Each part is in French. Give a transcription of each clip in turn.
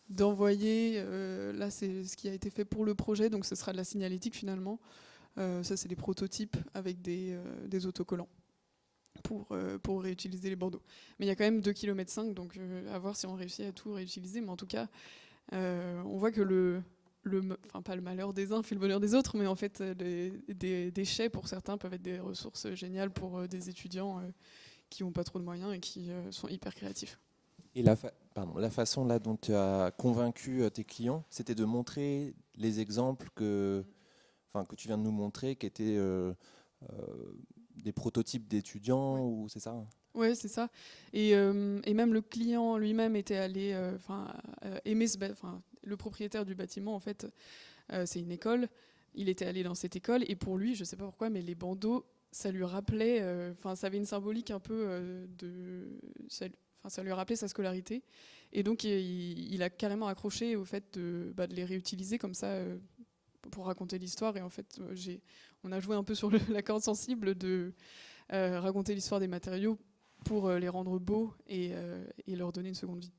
d'envoyer, là c'est ce qui a été fait pour le projet, donc ce sera de la signalétique finalement. Ça c'est des prototypes avec des autocollants pour réutiliser les bandeaux. Mais il y a quand même 2,5 km, donc à voir si on réussit à tout réutiliser, mais en tout cas on voit que enfin pas le malheur des uns fait le bonheur des autres, mais en fait des déchets pour certains peuvent être des ressources géniales pour des étudiants qui n'ont pas trop de moyens et qui sont hyper créatifs. Et la façon là dont tu as convaincu tes clients, c'était de montrer les exemples que tu viens de nous montrer, qui étaient des prototypes d'étudiants, Ouais. ou c'est ça? Ouais, c'est ça. Et même le client lui-même était allé, aimer le propriétaire du bâtiment, en fait, c'est une école. Il était allé dans cette école et pour lui, je sais pas pourquoi, mais les bandeaux, ça lui rappelait, ça avait une symbolique un peu ça lui rappelait sa scolarité. Et donc il a carrément accroché au fait de les réutiliser comme ça pour raconter l'histoire. Et en fait, on a joué un peu sur la corde sensible de raconter l'histoire des matériaux pour les rendre beaux et leur donner une seconde vie.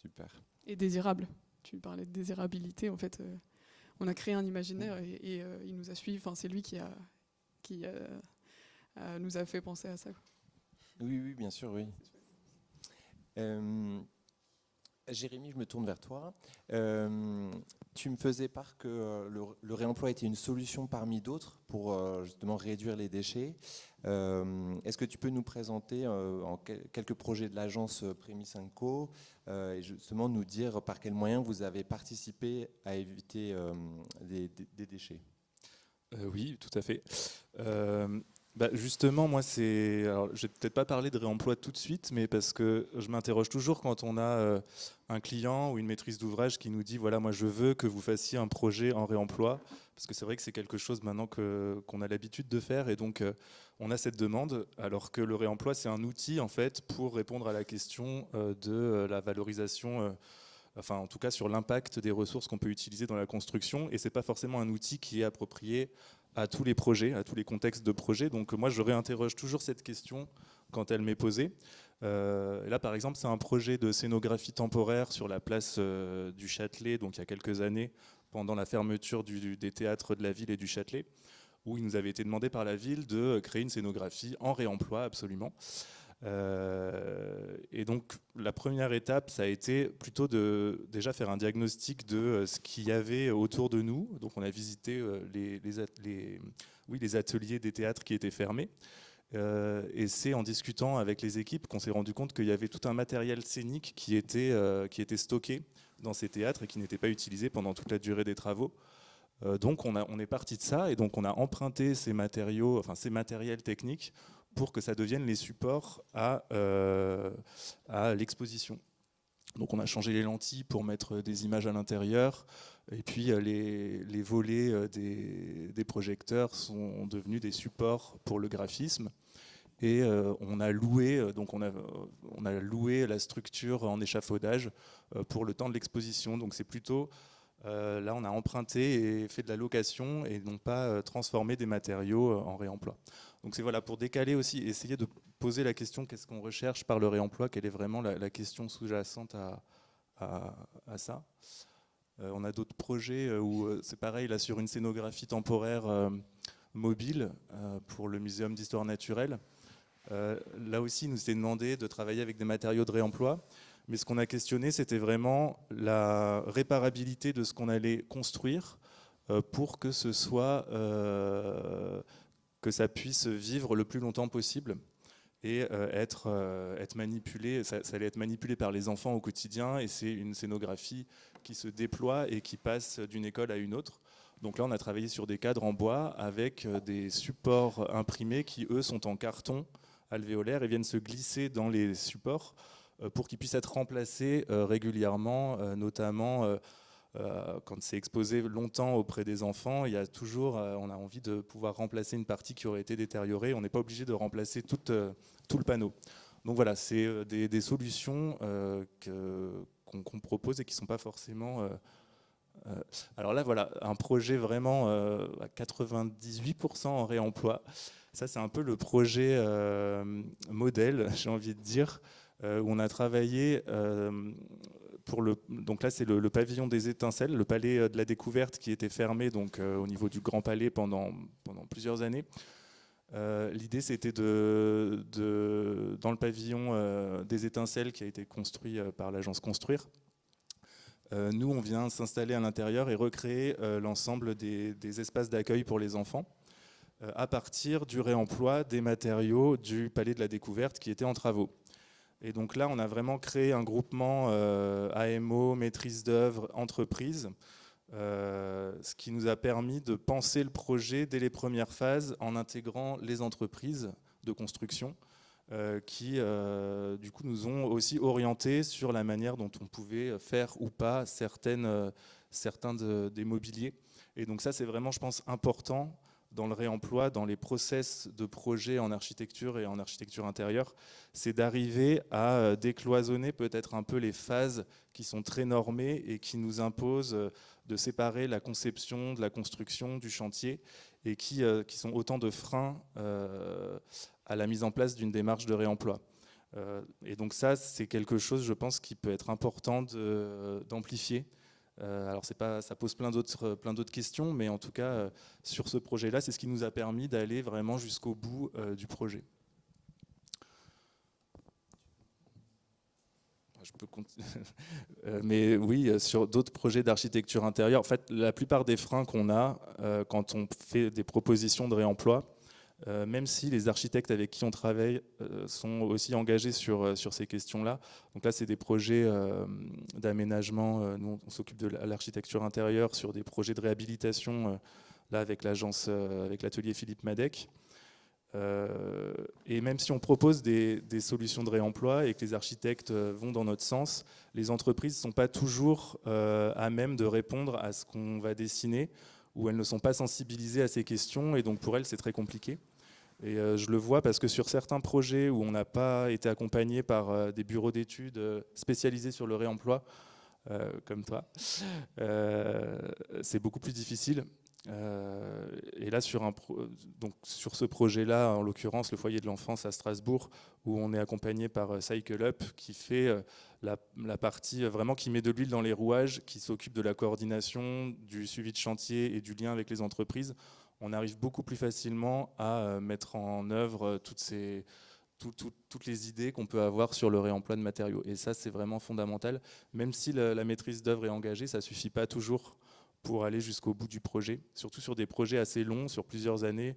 Super. Et désirables. Tu parlais de désirabilité, en fait. On a créé un imaginaire et il nous a suivis. Enfin, c'est lui qui nous a fait penser à ça. Oui, oui, bien sûr, oui. Jérémy, je me tourne vers toi. Tu me faisais part que le réemploi était une solution parmi d'autres pour justement réduire les déchets. Est-ce que tu peux nous présenter quelques projets de l'agence Prémy 5Co et justement nous dire par quels moyens vous avez participé à éviter des déchets? Oui, tout à fait. Justement, moi, alors, je vais peut-être pas parler de réemploi tout de suite, mais parce que je m'interroge toujours quand on a un client ou une maîtrise d'ouvrage qui nous dit, voilà, moi, je veux que vous fassiez un projet en réemploi, parce que c'est vrai que c'est quelque chose maintenant qu'on a l'habitude de faire, et donc on a cette demande, alors que le réemploi, c'est un outil, en fait, pour répondre à la question de la valorisation, enfin, en tout cas, sur l'impact des ressources qu'on peut utiliser dans la construction, et c'est pas forcément un outil qui est approprié à tous les projets, à tous les contextes de projets. Donc moi, je réinterroge toujours cette question quand elle m'est posée. Là, par exemple, c'est un projet de scénographie temporaire sur la place du Châtelet, donc il y a quelques années, pendant la fermeture des théâtres de la ville et du Châtelet, où il nous avait été demandé par la ville de créer une scénographie en réemploi, absolument. Et donc la première étape, ça a été plutôt de déjà faire un diagnostic de ce qu'il y avait autour de nous. Donc on a visité les ateliers des théâtres qui étaient fermés. Et c'est en discutant avec les équipes qu'on s'est rendu compte qu'il y avait tout un matériel scénique qui était stocké dans ces théâtres et qui n'était pas utilisé pendant toute la durée des travaux. Donc on est parti de ça, et donc on a emprunté ces matériaux, enfin ces matériels techniques, pour que ça devienne les supports à l'exposition. Donc on a changé les lentilles pour mettre des images à l'intérieur, et puis les volets des projecteurs sont devenus des supports pour le graphisme. Et on a loué la structure en échafaudage pour le temps de l'exposition. Donc c'est plutôt là, on a emprunté et fait de la location et non pas transformé des matériaux en réemploi. Donc c'est voilà, pour décaler aussi, essayer de poser la question, qu'est-ce qu'on recherche par le réemploi, quelle est vraiment la question sous-jacente à ça. On a d'autres projets où c'est pareil, là sur une scénographie temporaire mobile pour le Muséum d'histoire naturelle. Là aussi, il nous était demandé de travailler avec des matériaux de réemploi. Mais ce qu'on a questionné, c'était vraiment la réparabilité de ce qu'on allait construire pour que que ça puisse vivre le plus longtemps possible et être manipulé. Ça allait être manipulé par les enfants au quotidien, et c'est une scénographie qui se déploie et qui passe d'une école à une autre. Donc là, on a travaillé sur des cadres en bois avec des supports imprimés qui, eux, sont en carton alvéolaire et viennent se glisser dans les supports pour qu'ils puissent être remplacés régulièrement, notamment quand c'est exposé longtemps auprès des enfants. Il y a toujours, on a envie de pouvoir remplacer une partie qui aurait été détériorée. On n'est pas obligé de remplacer tout le panneau. Donc voilà, c'est des solutions qu'on propose et qui ne sont pas forcément... alors là, voilà, un projet vraiment à 98% en réemploi. Ça, c'est un peu le projet modèle, j'ai envie de dire. où on a travaillé donc là c'est le pavillon des étincelles, le palais de la découverte qui était fermé donc, au niveau du Grand Palais pendant plusieurs années. L'idée c'était dans le pavillon des étincelles qui a été construit par l'agence Construire. Nous on vient s'installer à l'intérieur et recréer l'ensemble des espaces d'accueil pour les enfants à partir du réemploi des matériaux du palais de la découverte qui étaient en travaux. Et donc là, on a vraiment créé un groupement AMO, maîtrise d'œuvre, entreprise, ce qui nous a permis de penser le projet dès les premières phases en intégrant les entreprises de construction qui, du coup, nous ont aussi orientés sur la manière dont on pouvait faire ou pas certains des mobiliers. Et donc ça, c'est vraiment, je pense, important dans le réemploi, dans les process de projet en architecture et en architecture intérieure, c'est d'arriver à décloisonner peut-être un peu les phases qui sont très normées et qui nous imposent de séparer la conception de la construction du chantier et qui sont autant de freins à la mise en place d'une démarche de réemploi. Et donc ça, c'est quelque chose, je pense, qui peut être important d'amplifier. Alors ça pose plein d'autres questions, mais en tout cas, sur ce projet-là, c'est ce qui nous a permis d'aller vraiment jusqu'au bout du projet. Je peux continuer. Mais oui, sur d'autres projets d'architecture intérieure, en fait, la plupart des freins qu'on a quand on fait des propositions de réemploi, même si les architectes avec qui on travaille sont aussi engagés sur ces questions-là. Donc là, c'est des projets d'aménagement. Nous, on s'occupe de l'architecture intérieure sur des projets de réhabilitation, là avec l'agence, avec l'atelier Philippe Madec. Et même si on propose des solutions de réemploi et que les architectes vont dans notre sens, les entreprises ne sont pas toujours à même de répondre à ce qu'on va dessiner, ou elles ne sont pas sensibilisées à ces questions, et donc pour elles, c'est très compliqué. Et je le vois parce que sur certains projets où on n'a pas été accompagné par des bureaux d'études spécialisés sur le réemploi, comme toi, c'est beaucoup plus difficile. Et là, donc sur ce projet-là, en l'occurrence, le foyer de l'enfance à Strasbourg, où on est accompagné par Cycle Up, qui fait la partie vraiment qui met de l'huile dans les rouages, qui s'occupe de la coordination, du suivi de chantier et du lien avec les entreprises. On arrive beaucoup plus facilement à mettre en œuvre toutes les idées qu'on peut avoir sur le réemploi de matériaux. Et ça, c'est vraiment fondamental. Même si la maîtrise d'œuvre est engagée, ça ne suffit pas toujours pour aller jusqu'au bout du projet, surtout sur des projets assez longs, sur plusieurs années,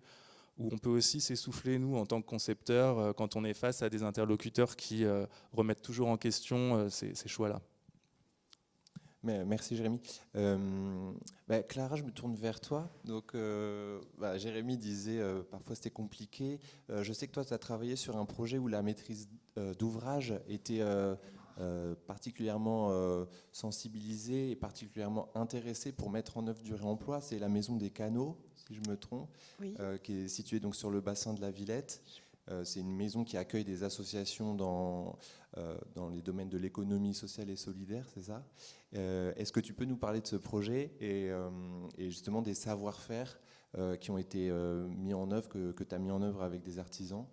où on peut aussi s'essouffler, nous, en tant que concepteurs, quand on est face à des interlocuteurs qui remettent toujours en question ces choix-là. Merci Jérémy. Clara, je me tourne vers toi. Donc, Jérémy disait parfois c'était compliqué. Je sais que toi, tu as travaillé sur un projet où la maîtrise d'ouvrage était particulièrement sensibilisée et particulièrement intéressée pour mettre en œuvre du réemploi. C'est la Maison des Canaux, si je me trompe, oui. Qui est située donc sur le bassin de la Villette. C'est une maison qui accueille des associations dans les domaines de l'économie sociale et solidaire, c'est ça ? Est-ce que tu peux nous parler de ce projet et justement des savoir-faire qui ont été mis en œuvre, que tu as mis en œuvre avec des artisans ?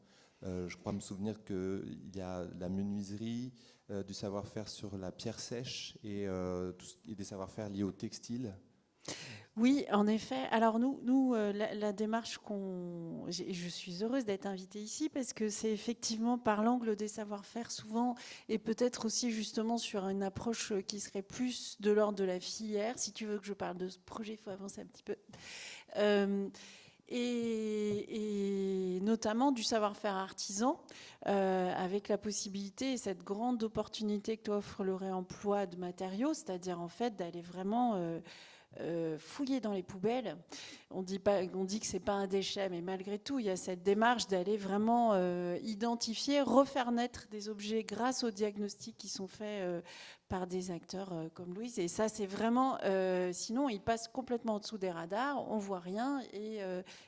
Je crois me souvenir qu'il y a la menuiserie, du savoir-faire sur la pierre sèche et des savoir-faire liés au textile. Oui, en effet. Alors nous la démarche je suis heureuse d'être invitée ici parce que c'est effectivement par l'angle des savoir-faire souvent et peut-être aussi justement sur une approche qui serait plus de l'ordre de la filière. Si tu veux que je parle de ce projet, il faut avancer un petit peu. Et notamment du savoir-faire artisan, avec la possibilité et cette grande opportunité que t'offre le réemploi de matériaux, c'est-à-dire en fait d'aller vraiment fouiller dans les poubelles. On dit que c'est pas un déchet, mais malgré tout, il y a cette démarche d'aller vraiment identifier, refaire naître des objets grâce aux diagnostics qui sont faits par des acteurs comme Louise. Et ça, c'est vraiment... sinon, ils passent complètement en dessous des radars, on voit rien et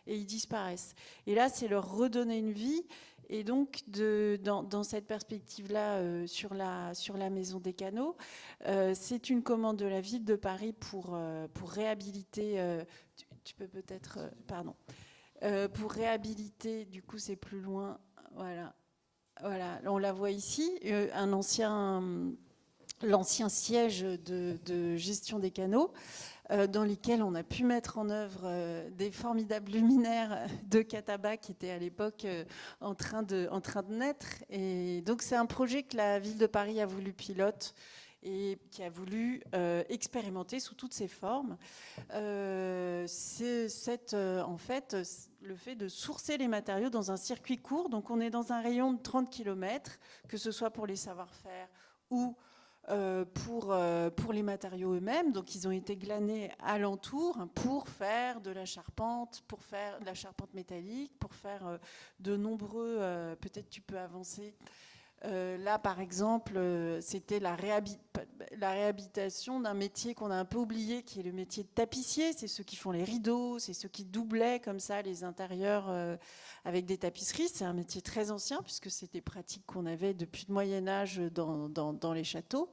ils disparaissent. Et là, c'est leur redonner une vie. Et donc, dans cette perspective-là, sur la Maison des Canaux, c'est une commande de la ville de Paris pour réhabiliter... tu peux peut-être... pardon. Pour réhabiliter, du coup, c'est plus loin. Voilà. Voilà, on la voit ici, l'ancien siège de gestion des canaux, dans lesquels on a pu mettre en œuvre des formidables luminaires de Cataba qui étaient à l'époque en train de naître. Et donc c'est un projet que la ville de Paris a voulu pilote et qui a voulu expérimenter sous toutes ses formes. C'est en fait le fait de sourcer les matériaux dans un circuit court. Donc on est dans un rayon de 30 km, que ce soit pour les savoir-faire ou pour les matériaux eux-mêmes. Donc ils ont été glanés alentour pour faire de la charpente, pour faire de la charpente métallique, pour faire de nombreux... peut-être tu peux avancer. Là, par exemple, c'était la réhabilitation d'un métier qu'on a un peu oublié, qui est le métier de tapissier. C'est ceux qui font les rideaux, c'est ceux qui doublaient comme ça les intérieurs avec des tapisseries. C'est un métier très ancien, puisque c'était pratique qu'on avait depuis le Moyen-Âge dans les châteaux.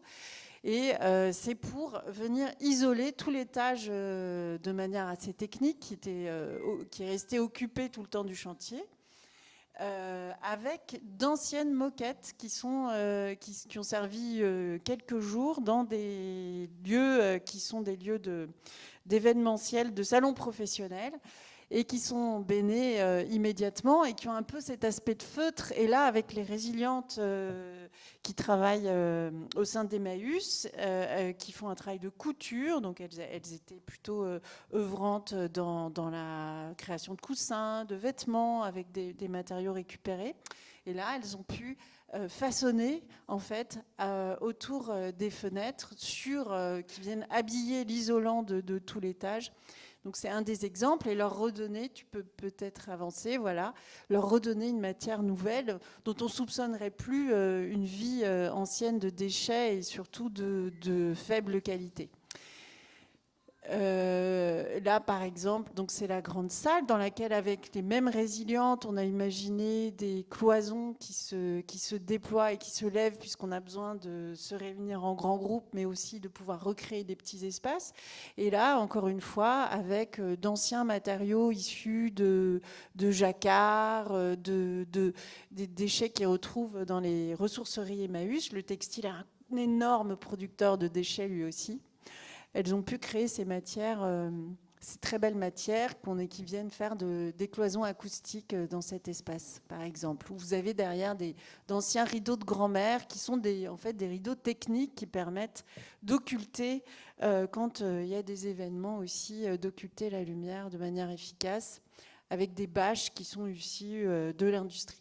Et c'est pour venir isoler tout l'étage de manière assez technique, qui est resté occupé tout le temps du chantier. Avec d'anciennes moquettes qui ont servi quelques jours dans des lieux qui sont des lieux d'événementiel, de salons professionnels, et qui sont bénés immédiatement et qui ont un peu cet aspect de feutre. Et là, avec les résilientes qui travaillent au sein d'Emmaüs, qui font un travail de couture, donc elles étaient plutôt œuvrantes dans la création de coussins, de vêtements, avec des matériaux récupérés. Et là, elles ont pu façonner en fait autour des fenêtres qui viennent habiller l'isolant de tout l'étage. Donc c'est un des exemples, et leur redonner, tu peux peut-être avancer, voilà, leur redonner une matière nouvelle dont on soupçonnerait plus une vie ancienne de déchets et surtout de faible qualité. Là, par exemple, donc c'est la grande salle dans laquelle, avec les mêmes résilientes, on a imaginé des cloisons qui se déploient et qui se lèvent, puisqu'on a besoin de se réunir en grands groupes, mais aussi de pouvoir recréer des petits espaces. Et là, encore une fois, avec d'anciens matériaux issus de jacquard, des déchets qu'ils retrouvent dans les ressourceries Emmaüs. Le textile est un énorme producteur de déchets lui aussi. Elles ont pu créer ces matières, ces très belles matières qui viennent faire des cloisons acoustiques dans cet espace, par exemple. Où vous avez derrière d'anciens rideaux de grand-mère qui sont en fait des rideaux techniques qui permettent d'occulter, quand il y a des événements aussi, d'occulter la lumière de manière efficace, avec des bâches qui sont issues de l'industrie.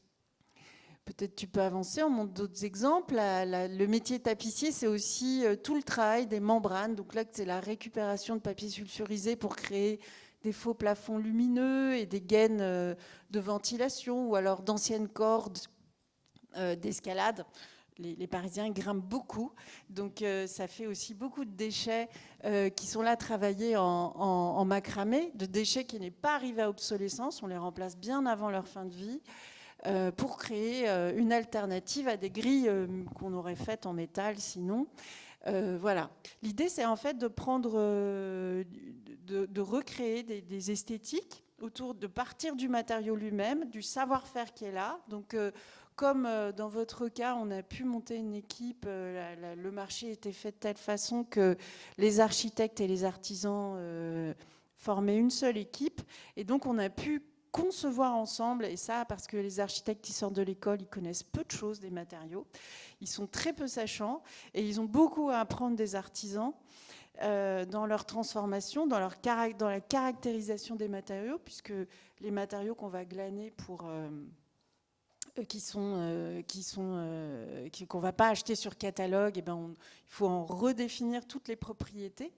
Peut-être tu peux avancer, on montre d'autres exemples. Le métier tapissier, c'est aussi tout le travail des membranes. Donc là, c'est la récupération de papier sulfurisé pour créer des faux plafonds lumineux et des gaines de ventilation, ou alors d'anciennes cordes d'escalade. Les Parisiens grimpent beaucoup, donc ça fait aussi beaucoup de déchets qui sont là travaillés en macramé, de déchets qui n'est pas arrivé à obsolescence. On les remplace bien avant leur fin de vie. Pour créer une alternative à des grilles qu'on aurait faites en métal sinon. Voilà. L'idée, c'est en fait de prendre, de recréer des esthétiques de partir du matériau lui-même, du savoir-faire qui est là. Donc, comme dans votre cas, on a pu monter une équipe, le marché était fait de telle façon que les architectes et les artisans formaient une seule équipe. Et donc, on a pu concevoir ensemble, et ça parce que les architectes qui sortent de l'école, ils connaissent peu de choses des matériaux, ils sont très peu sachants, et ils ont beaucoup à apprendre des artisans dans leur transformation, dans la caractérisation des matériaux, puisque les matériaux qu'on va glaner qu'on va pas acheter sur catalogue, il faut en redéfinir toutes les propriétés.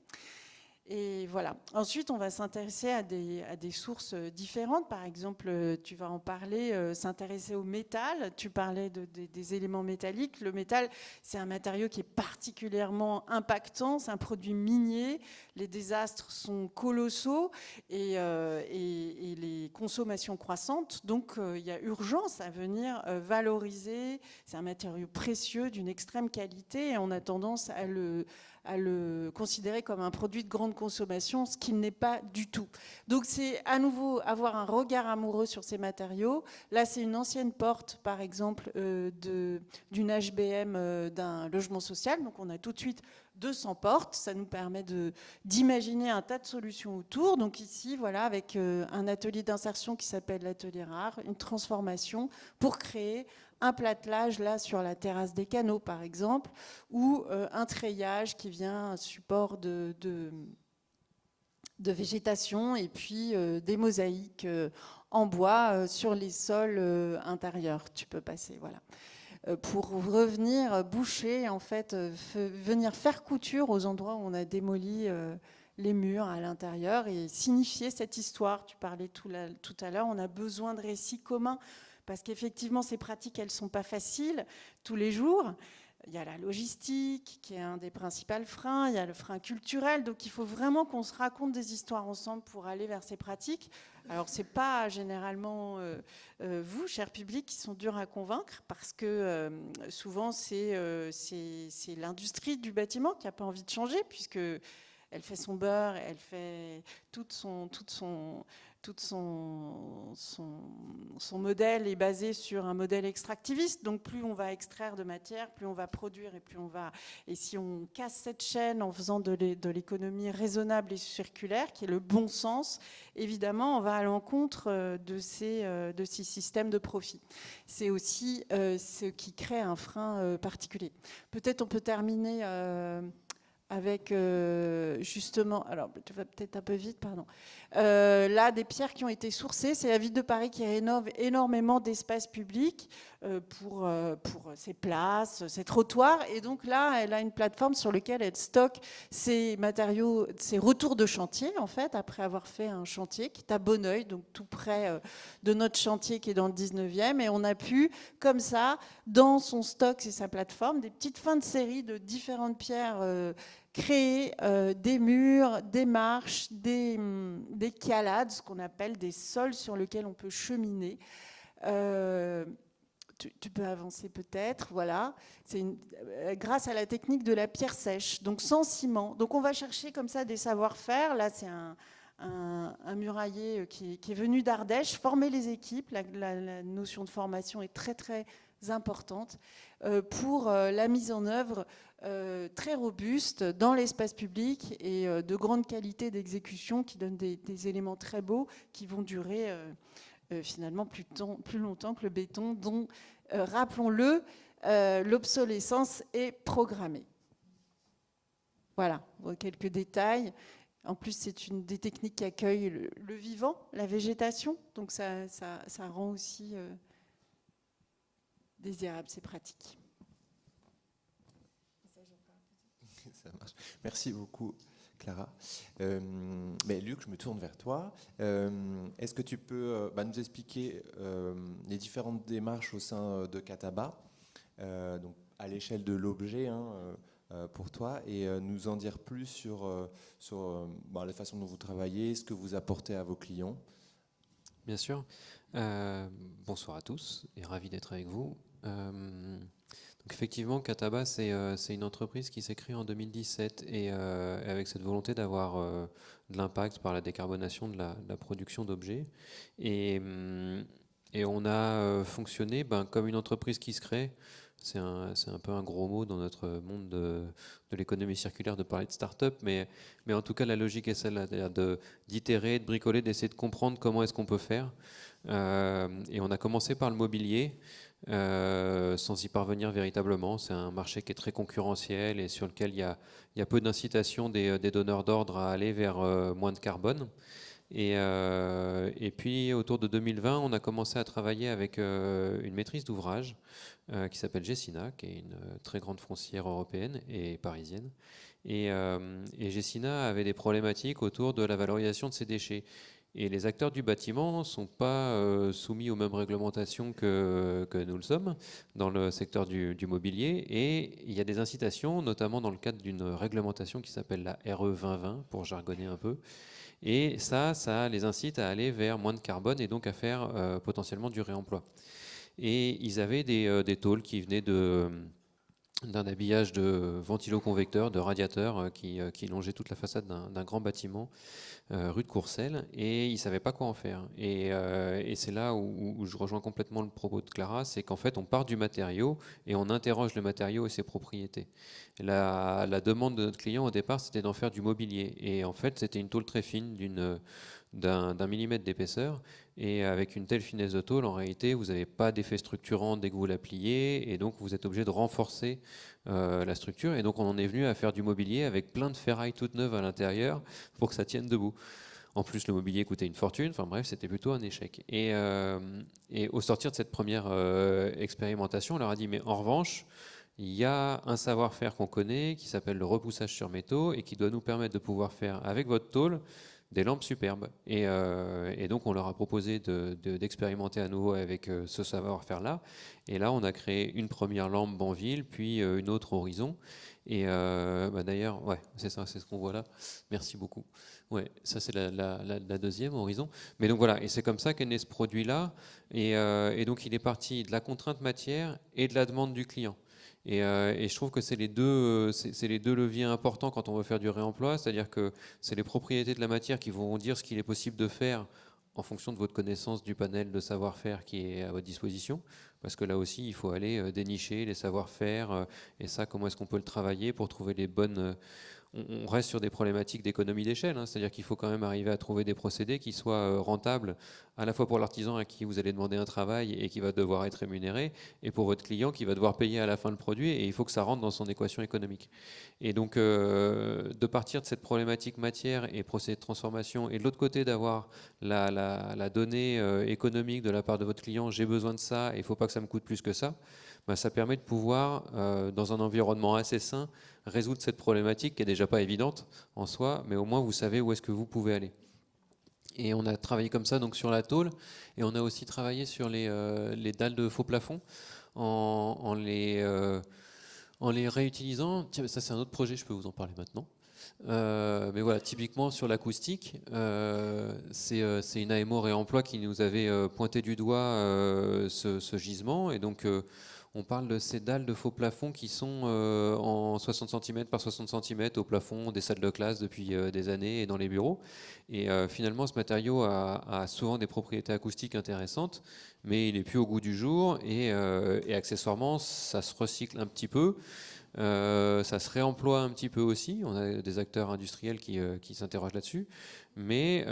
Et voilà. Ensuite, on va s'intéresser à des sources différentes. Par exemple, tu vas en parler, s'intéresser au métal. Tu parlais des éléments métalliques. Le métal, c'est un matériau qui est particulièrement impactant. C'est un produit minier. Les désastres sont colossaux et les consommations croissantes. Donc, il y a urgence à venir valoriser. C'est un matériau précieux d'une extrême qualité et on a tendance à à le considérer comme un produit de grande consommation, ce qu'il n'est pas du tout. Donc c'est à nouveau avoir un regard amoureux sur ces matériaux. Là, c'est une ancienne porte, par exemple, d'une HBM d'un logement social. Donc on a tout de suite 200 portes. Ça nous permet d'imaginer un tas de solutions autour. Donc ici, voilà, avec un atelier d'insertion qui s'appelle l'atelier rare, une transformation pour créer un platelage là sur la terrasse des canaux par exemple, ou un treillage qui vient un support de végétation, et puis des mosaïques en bois sur les sols intérieurs. Tu peux passer, voilà. Pour revenir boucher, en fait, venir faire couture aux endroits où on a démoli les murs à l'intérieur et signifier cette histoire. Tu parlais tout à l'heure, on a besoin de récits communs. Parce qu'effectivement, ces pratiques, elles ne sont pas faciles tous les jours. Il y a la logistique, qui est un des principaux freins. Il y a le frein culturel. Donc, il faut vraiment qu'on se raconte des histoires ensemble pour aller vers ces pratiques. Alors, ce n'est pas généralement vous, cher public, qui sont durs à convaincre, parce que souvent, c'est l'industrie du bâtiment qui n'a pas envie de changer, puisque elle fait son beurre, elle fait tout son modèle est basé sur un modèle extractiviste. Donc plus on va extraire de matière, plus on va produire, et plus on va... Et si on casse cette chaîne en faisant de l'économie raisonnable et circulaire, qui est le bon sens, évidemment, on va à l'encontre de ces systèmes de profit. C'est aussi ce qui crée un frein particulier. Peut-être on peut terminer... avec justement, alors tu vas peut-être un peu vite, pardon. Là, des pierres qui ont été sourcées, c'est la ville de Paris qui rénove énormément d'espaces publics pour ses places, ses trottoirs, et donc là, elle a une plateforme sur laquelle elle stocke ses matériaux, ses retours de chantier, en fait, après avoir fait un chantier qui est à Bonneuil, donc tout près de notre chantier qui est dans le 19e, et on a pu, comme ça, dans son stock, c'est sa plateforme, des petites fins de série de différentes pierres créer des murs, des marches, des calades, ce qu'on appelle des sols sur lesquels on peut cheminer. Tu peux avancer peut-être, voilà. C'est grâce à la technique de la pierre sèche, donc sans ciment. Donc on va chercher comme ça des savoir-faire. Là, c'est un murailler qui est venu d'Ardèche, former les équipes. La notion de formation est très, très importante pour la mise en œuvre très robuste dans l'espace public et de grande qualité d'exécution qui donne des éléments très beaux qui vont durer finalement plus longtemps que le béton dont, rappelons-le, l'obsolescence est programmée. Voilà, quelques détails. En plus, c'est une des techniques qui accueille le vivant, la végétation, donc ça rend aussi désirable ces pratiques. Ça marche. Merci beaucoup, Clara. Mais Luc, je me tourne vers toi. Est-ce que tu peux nous expliquer les différentes démarches au sein de Cataba, donc à l'échelle de l'objet pour toi, et nous en dire plus sur la façon dont vous travaillez, ce que vous apportez à vos clients? Bien sûr. Bonsoir à tous et ravi d'être avec vous. Donc effectivement, Cataba, c'est une entreprise qui s'est créée en 2017 et avec cette volonté d'avoir de l'impact par la décarbonation de la production d'objets. Et on a fonctionné comme une entreprise qui se crée. C'est un peu un gros mot dans notre monde de l'économie circulaire de parler de start-up, mais en tout cas, la logique est celle-là, d'itérer, de bricoler, d'essayer de comprendre comment est-ce qu'on peut faire. Et on a commencé par le mobilier, sans y parvenir véritablement. C'est un marché qui est très concurrentiel et sur lequel il y a peu d'incitation des donneurs d'ordre à aller vers moins de carbone. Et puis autour de 2020, on a commencé à travailler avec une maîtrise d'ouvrage qui s'appelle Gessina, qui est une très grande foncière européenne et parisienne. Et Gessina avait des problématiques autour de la valorisation de ses déchets. Et les acteurs du bâtiment ne sont pas soumis aux mêmes réglementations que nous le sommes dans le secteur du mobilier. Et il y a des incitations, notamment dans le cadre d'une réglementation qui s'appelle la RE 2020, pour jargonner un peu. Et ça les incite à aller vers moins de carbone et donc à faire potentiellement du réemploi. Et ils avaient des tôles qui venaient d'un habillage de ventilo-convecteur, de radiateur qui longeait toute la façade d'un grand bâtiment rue de Courcelles, et ils ne savaient pas quoi en faire. Et c'est là où je rejoins complètement le propos de Clara, c'est qu'en fait on part du matériau et on interroge le matériau et ses propriétés. La demande de notre client au départ, c'était d'en faire du mobilier, et en fait c'était une tôle très fine d'un millimètre d'épaisseur, et avec une telle finesse de tôle, en réalité, vous n'avez pas d'effet structurant dès que vous la pliez, et donc vous êtes obligé de renforcer la structure, et donc on en est venu à faire du mobilier avec plein de ferrailles toutes neuves à l'intérieur pour que ça tienne debout. En plus, le mobilier coûtait une fortune, enfin bref, c'était plutôt un échec. Et au sortir de cette première expérimentation, on leur a dit, mais en revanche, il y a un savoir-faire qu'on connaît qui s'appelle le repoussage sur métaux et qui doit nous permettre de pouvoir faire avec votre tôle des lampes superbes. Et donc on leur a proposé d'expérimenter à nouveau avec ce savoir-faire-là. Et là, on a créé une première lampe Banville, puis une autre Horizon. Et d'ailleurs, ouais, c'est ça, c'est ce qu'on voit là. Merci beaucoup. Ouais, ça c'est la deuxième Horizon. Mais donc voilà, et c'est comme ça qu'est né ce produit-là. Et donc il est parti de la contrainte matière et de la demande du client. Et je trouve que c'est les deux leviers importants quand on veut faire du réemploi, c'est-à-dire que c'est les propriétés de la matière qui vont dire ce qu'il est possible de faire en fonction de votre connaissance du panel de savoir-faire qui est à votre disposition, parce que là aussi, il faut aller dénicher les savoir-faire, et ça, comment est-ce qu'on peut le travailler pour trouver les bonnes... On reste sur des problématiques d'économie d'échelle, hein, c'est-à-dire qu'il faut quand même arriver à trouver des procédés qui soient rentables à la fois pour l'artisan à qui vous allez demander un travail et qui va devoir être rémunéré, et pour votre client qui va devoir payer à la fin le produit, et il faut que ça rentre dans son équation économique. Et donc, de partir de cette problématique matière et procédé de transformation, et de l'autre côté d'avoir la donnée économique de la part de votre client, j'ai besoin de ça, et il ne faut pas que ça me coûte plus que ça, ben, ça permet de pouvoir, dans un environnement assez sain, résoudre cette problématique qui n'est déjà pas évidente en soi, mais au moins vous savez où est-ce que vous pouvez aller. Et on a travaillé comme ça donc sur la tôle, et on a aussi travaillé sur les dalles de faux plafond en les réutilisant. Tiens, ça c'est un autre projet, je peux vous en parler maintenant. Mais voilà, typiquement sur l'acoustique, c'est une AMO Réemploi qui nous avait pointé du doigt ce gisement, et donc on parle de ces dalles de faux plafond qui sont en 60 cm par 60 cm au plafond des salles de classe depuis des années et dans les bureaux. Et finalement, ce matériau a souvent des propriétés acoustiques intéressantes, mais il n'est plus au goût du jour, et accessoirement, ça se recycle un petit peu. Ça se réemploie un petit peu aussi. On a des acteurs industriels qui s'interrogent là-dessus. Mais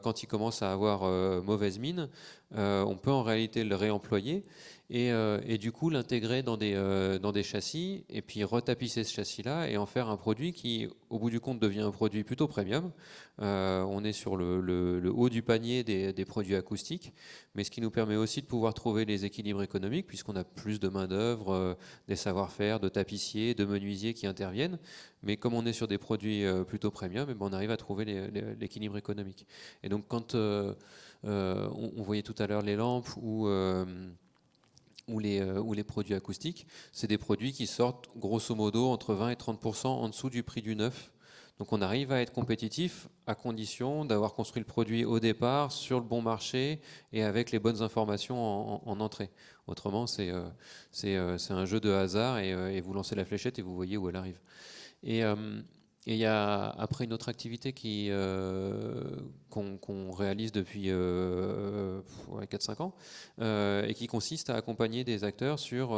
quand il commence à avoir mauvaise mine, on peut en réalité le réemployer et du coup l'intégrer dans des châssis, et puis retapisser ce châssis-là et en faire un produit qui, au bout du compte, devient un produit plutôt premium. On est sur le haut du panier des produits acoustiques, mais ce qui nous permet aussi de pouvoir trouver les équilibres économiques, puisqu'on a plus de main-d'œuvre, des savoir-faire, de tapissiers, de menuisiers qui interviennent. Mais comme on est sur des produits plutôt premium, et ben on arrive à trouver l'équilibre économique. Et donc quand on voyait tout à l'heure les lampes ou les produits acoustiques, c'est des produits qui sortent grosso modo entre 20 et 30% en dessous du prix du neuf. Donc on arrive à être compétitif à condition d'avoir construit le produit au départ sur le bon marché et avec les bonnes informations en entrée. Autrement, c'est un jeu de hasard, et vous lancez la fléchette et vous voyez où elle arrive. Et il y a après une autre activité qu'on réalise depuis 4-5 ans, et qui consiste à accompagner des acteurs sur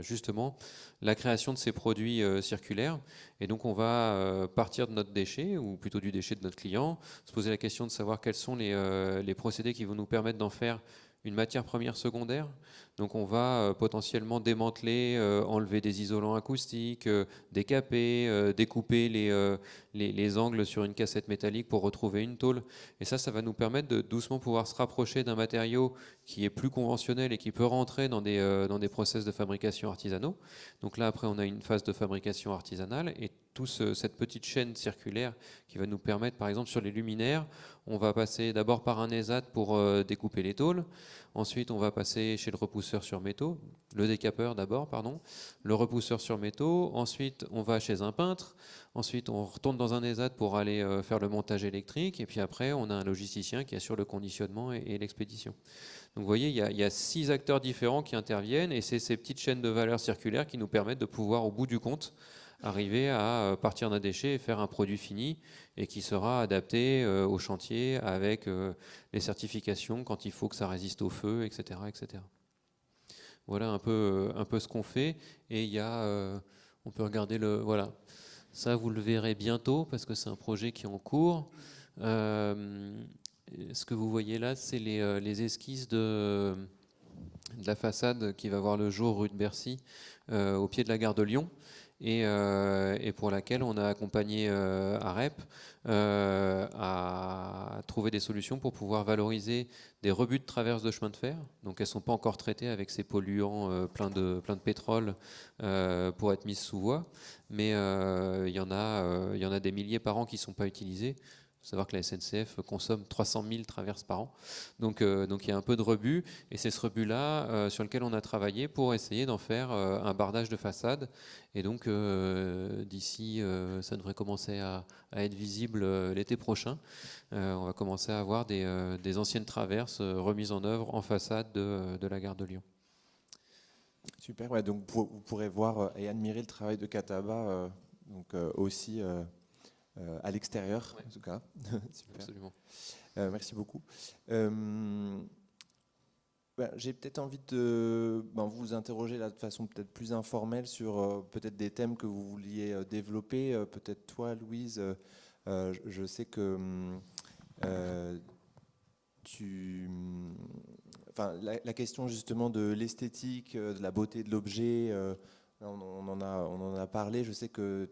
justement la création de ces produits circulaires. Et donc on va partir de notre déchet, ou plutôt du déchet de notre client, se poser la question de savoir quels sont les procédés qui vont nous permettre d'en faire une matière première secondaire. Donc on va potentiellement démanteler, enlever des isolants acoustiques, décaper, découper les angles sur une cassette métallique pour retrouver une tôle. Et ça va nous permettre de doucement pouvoir se rapprocher d'un matériau qui est plus conventionnel et qui peut rentrer dans des process de fabrication artisanaux. Donc là, après, on a une phase de fabrication artisanale, et cette petite chaîne circulaire qui va nous permettre, par exemple, sur les luminaires, on va passer d'abord par un ESAT pour découper les tôles. Ensuite, on va passer chez le repousseur sur métaux, le décapeur d'abord, pardon, le repousseur sur métaux. Ensuite, on va chez un peintre. Ensuite, on retourne dans un ESAT pour aller faire le montage électrique. Et puis après, on a un logisticien qui assure le conditionnement et l'expédition. Donc vous voyez, il y a 6 acteurs différents qui interviennent et c'est ces petites chaînes de valeur circulaires qui nous permettent de pouvoir, au bout du compte, arriver à partir d'un déchet et faire un produit fini et qui sera adapté au chantier avec les certifications quand il faut que ça résiste au feu, etc. etc. Voilà un peu ce qu'on fait. Et il y a, on peut regarder voilà. Ça, vous le verrez bientôt parce que c'est un projet qui est en cours. Ce que vous voyez là, c'est les esquisses de la façade qui va voir le jour rue de Bercy, au pied de la gare de Lyon, et pour laquelle on a accompagné AREP à trouver des solutions pour pouvoir valoriser des rebuts de traverse de chemin de fer. Donc elles ne sont pas encore traitées avec ces polluants pleins de pétrole pour être mises sous voie, mais il y en a des milliers par an qui ne sont pas utilisés. Il faut savoir que la SNCF consomme 300 000 traverses par an. Donc il y a un peu de rebut. Et c'est ce rebut-là sur lequel on a travaillé pour essayer d'en faire un bardage de façade. Et donc d'ici, ça devrait commencer à être visible l'été prochain. On va commencer à avoir des anciennes traverses remises en œuvre en façade de la gare de Lyon. Super, ouais, donc vous pourrez voir et admirer le travail de Kataba aussi à l'extérieur, ouais. En tout cas. Super. Absolument. Merci beaucoup. J'ai peut-être envie de vous interroger là, de façon peut-être plus informelle sur peut-être des thèmes que vous vouliez développer. Peut-être toi, Louise, je sais que la question justement de l'esthétique, de la beauté de l'objet, on en a parlé. Je sais que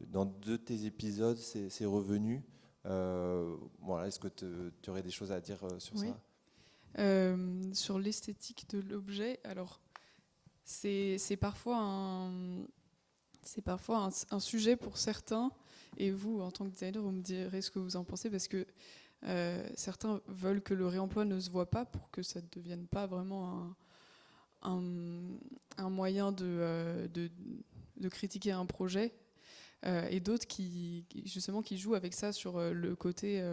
dans 2 de tes épisodes, c'est revenu. Voilà, est-ce que tu aurais des choses à dire sur ça ? Sur l'esthétique de l'objet, alors c'est parfois un sujet pour certains, et vous, en tant que designer, vous me direz ce que vous en pensez, parce que certains veulent que le réemploi ne se voit pas pour que ça ne devienne pas vraiment un moyen de critiquer un projet, et d'autres qui jouent avec ça sur le côté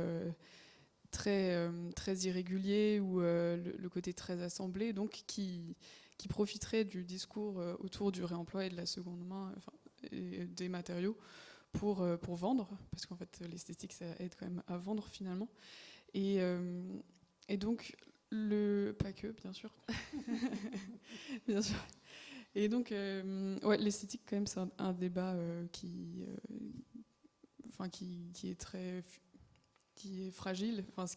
très irrégulier ou le côté très assemblé, donc qui profiterait du discours autour du réemploi et de la seconde main, et des matériaux pour vendre, parce qu'en fait l'esthétique ça aide quand même à vendre finalement, et donc pas que bien sûr bien sûr, et donc l'esthétique quand même c'est un débat qui est très qui est fragile, parce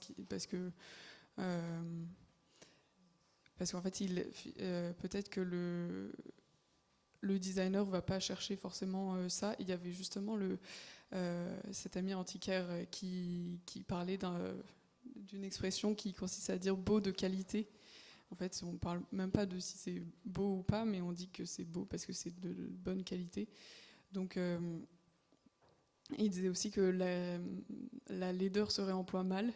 qu'en fait peut-être que le designer va pas chercher forcément ça. Il y avait justement cet ami antiquaire qui parlait d'une expression qui consiste à dire beau de qualité. En fait, on parle même pas de si c'est beau ou pas, mais on dit que c'est beau parce que c'est de bonne qualité. Donc il disait aussi que la laideur se réemploie mal.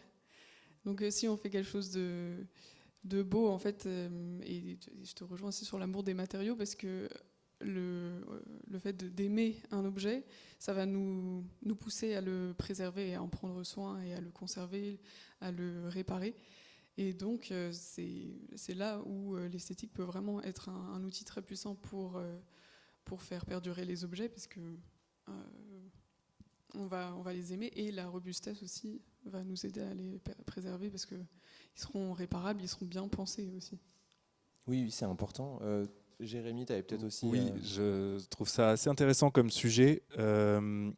Donc si on fait quelque chose de beau, en fait, et je te rejoins aussi sur l'amour des matériaux, parce que le fait d'aimer un objet, ça va nous pousser à le préserver et à en prendre soin et à le conserver, à le réparer. Et donc c'est là où l'esthétique peut vraiment être un outil très puissant pour faire perdurer les objets, parce que on va les aimer, et la robustesse aussi va nous aider à les préserver, parce qu'ils seront réparables, ils seront bien pensés aussi. Oui, c'est important. Jérémy, tu avais peut-être aussi... Oui, je trouve ça assez intéressant comme sujet. Il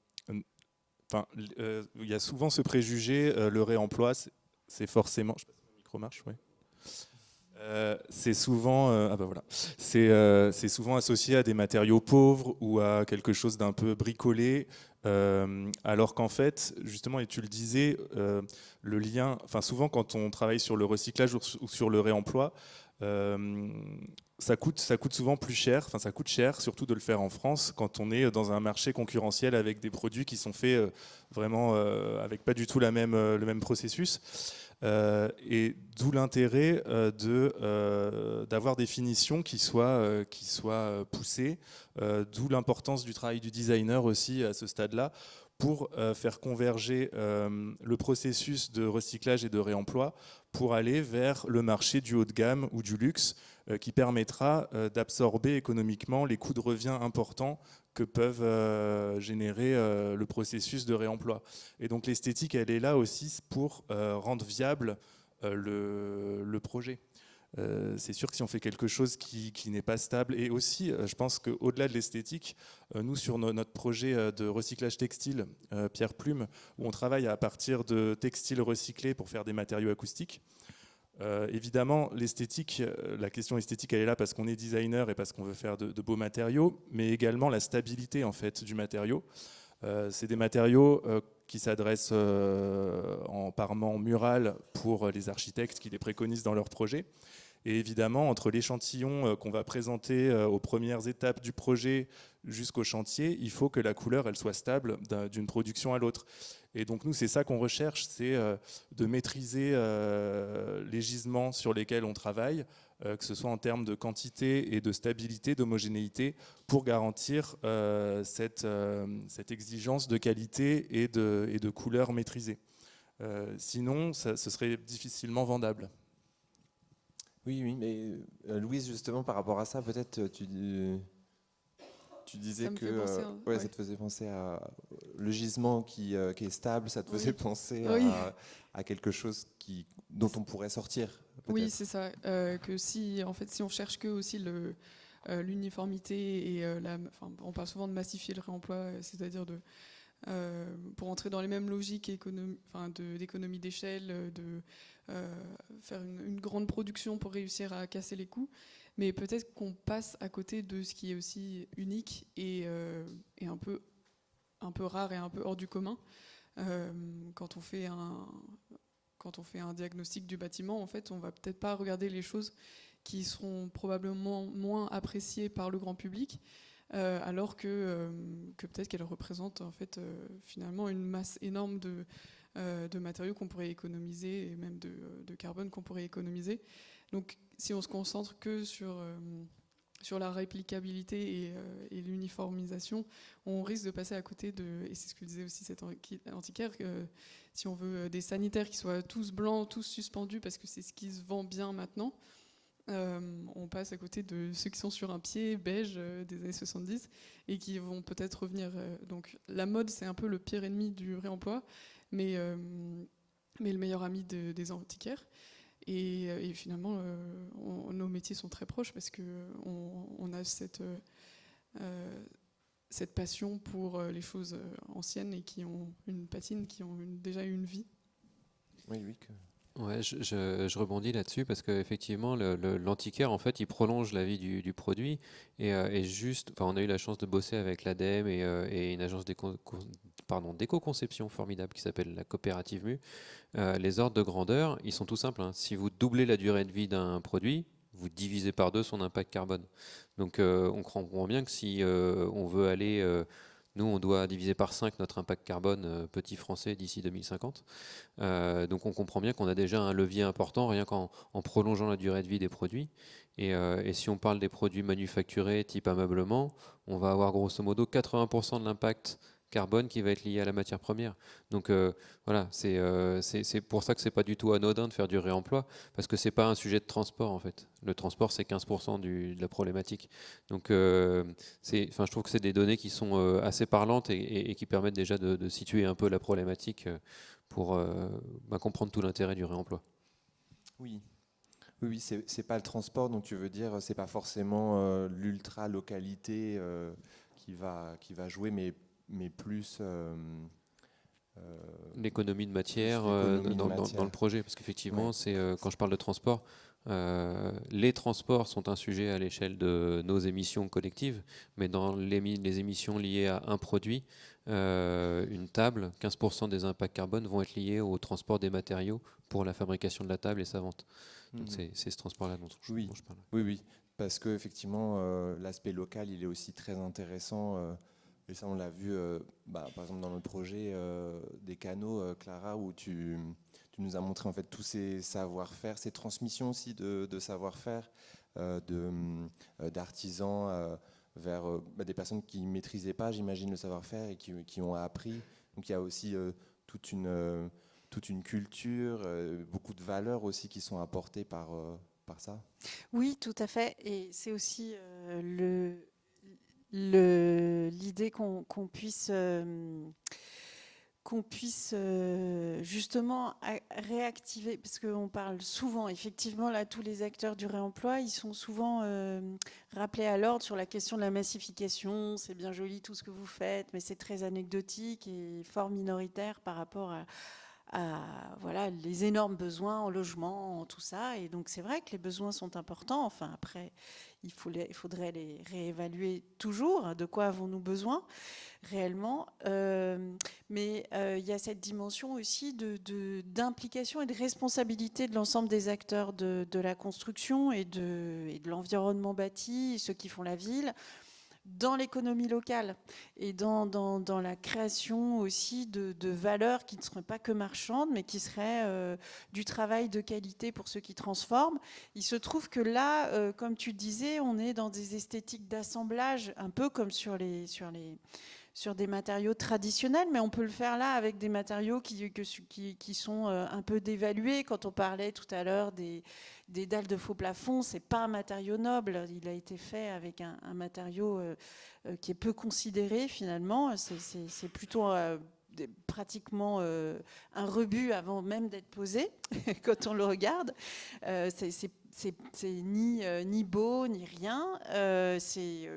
y a souvent ce préjugé, le réemploi, c'est forcément... Je sais pas si le micro marche, oui. C'est souvent, c'est souvent associé à des matériaux pauvres ou à quelque chose d'un peu bricolé, alors qu'en fait, justement, et tu le disais, le lien, souvent quand on travaille sur le recyclage ou sur le réemploi, Ça coûte souvent plus cher, enfin ça coûte cher surtout de le faire en France quand on est dans un marché concurrentiel avec des produits qui sont faits vraiment avec pas du tout le même processus. Et d'où l'intérêt d'avoir des finitions qui soient poussées, d'où l'importance du travail du designer aussi à ce stade-là pour faire converger le processus de recyclage et de réemploi pour aller vers le marché du haut de gamme ou du luxe qui permettra d'absorber économiquement les coûts de revient importants que peuvent générer le processus de réemploi. Et donc l'esthétique, elle est là aussi pour rendre viable le projet. C'est sûr que si on fait quelque chose qui n'est pas stable, et aussi je pense qu'au-delà de l'esthétique, nous sur notre projet de recyclage textile Pierre Plume, où on travaille à partir de textiles recyclés pour faire des matériaux acoustiques, évidemment l'esthétique, la question esthétique elle est là parce qu'on est designer et parce qu'on veut faire de beaux matériaux, mais également la stabilité en fait du matériau. C'est des matériaux qui s'adressent en parement mural pour les architectes qui les préconisent dans leurs projets. Et évidemment, entre l'échantillon qu'on va présenter aux premières étapes du projet jusqu'au chantier, il faut que la couleur elle soit stable d'une production à l'autre. Et donc nous, c'est ça qu'on recherche, c'est de maîtriser les gisements sur lesquels on travaille, que ce soit en termes de quantité et de stabilité, d'homogénéité, pour garantir cette exigence de qualité et de couleur maîtrisée. Sinon, ce serait difficilement vendable. Oui, mais Louise, justement, par rapport à ça, peut-être tu disais que ça te faisait penser à le gisement qui est stable, ça te faisait penser à quelque chose dont on pourrait sortir. Oui, c'est ça. Que si on cherche que aussi l'uniformité et on parle souvent de massifier le réemploi, c'est-à-dire pour entrer dans les mêmes logiques d'économie d'échelle, de faire une grande production pour réussir à casser les coûts. Mais peut-être qu'on passe à côté de ce qui est aussi unique et un peu rare et un peu hors du commun. Quand on fait un diagnostic du bâtiment, en fait, on va peut-être pas regarder les choses qui seront probablement moins appréciées par le grand public, alors que peut-être qu'elles représentent en fait finalement une masse énorme de matériaux qu'on pourrait économiser et même de carbone qu'on pourrait économiser. Donc si on se concentre que sur la réplicabilité et l'uniformisation, on risque de passer à côté et c'est ce que disait aussi cet antiquaire, si on veut des sanitaires qui soient tous blancs, tous suspendus, parce que c'est ce qui se vend bien maintenant, on passe à côté de ceux qui sont sur un pied beige des années 70 et qui vont peut-être revenir. Donc la mode, c'est un peu le pire ennemi du réemploi, mais le meilleur ami des antiquaires. Et finalement, nos métiers sont très proches parce qu'on a cette passion pour les choses anciennes et qui ont une patine, qui ont déjà eu une vie. Oui. Ouais, je rebondis là-dessus parce qu'effectivement, l'antiquaire, en fait, il prolonge la vie du produit et juste, on a eu la chance de bosser avec l'ADEME et une agence d'éco-conception formidable qui s'appelle la Coopérative Mu. Les ordres de grandeur, ils sont tout simples. Si vous doublez la durée de vie d'un produit, vous divisez par 2 son impact carbone. Donc, on comprend bien que si on veut aller... nous, on doit diviser par 5 notre impact carbone petit français d'ici 2050. Donc on comprend bien qu'on a déjà un levier important rien qu'en prolongeant la durée de vie des produits. Et si on parle des produits manufacturés type ameublement, on va avoir grosso modo 80% de l'impact carbone qui va être lié à la matière première. Donc voilà, c'est pour ça que c'est pas du tout anodin de faire du réemploi, parce que c'est pas un sujet de transport en fait. Le transport c'est 15% de la problématique. Donc je trouve que c'est des données qui sont assez parlantes et qui permettent déjà de situer un peu la problématique pour comprendre tout l'intérêt du réemploi. Oui, c'est pas le transport, donc tu veux dire c'est pas forcément l'ultra localité qui va jouer, mais plus l'économie de matière, dans le projet, parce qu'effectivement, quand je parle de transport, Les transports sont un sujet à l'échelle de nos émissions collectives, mais dans les émissions liées à un produit, une table, 15% des impacts carbone vont être liés au transport des matériaux pour la fabrication de la table et sa vente. Donc c'est ce transport-là dont je parle. Oui, parce qu'effectivement, l'aspect local, il est aussi très intéressant. Et ça, on l'a vu, par exemple, dans le projet des canaux, Clara, où tu nous as montré en fait tous ces savoir-faire, ces transmissions aussi de savoir-faire d'artisans vers des personnes qui ne maîtrisaient pas, j'imagine, le savoir-faire et qui ont appris. Donc il y a aussi toute une culture, beaucoup de valeurs aussi qui sont apportées par ça. Oui, tout à fait. Et c'est aussi l'idée qu'on puisse justement réactiver, parce qu'on parle souvent, effectivement, là, tous les acteurs du réemploi, ils sont souvent rappelés à l'ordre sur la question de la massification. C'est bien joli tout ce que vous faites, mais c'est très anecdotique et fort minoritaire par rapport à voilà, les énormes besoins en logement, en tout ça. Et donc, c'est vrai que les besoins sont importants. Enfin, après, il faudrait les réévaluer toujours. De quoi avons-nous besoin réellement? Mais il y a cette dimension aussi d'implication et de responsabilité de l'ensemble des acteurs de la construction et de l'environnement bâti, ceux qui font la ville, dans l'économie locale et dans la création aussi de valeurs qui ne seraient pas que marchandes, mais qui seraient du travail de qualité pour ceux qui transforment. Il se trouve que là, comme tu disais, on est dans des esthétiques d'assemblage, un peu comme sur des matériaux traditionnels, mais on peut le faire là avec des matériaux qui sont un peu dévalués. Quand on parlait tout à l'heure des dalles de faux plafond, c'est pas un matériau noble. Il a été fait avec un matériau qui est peu considéré finalement. C'est plutôt pratiquement un rebut avant même d'être posé quand on le regarde. C'est ni beau ni rien. C'est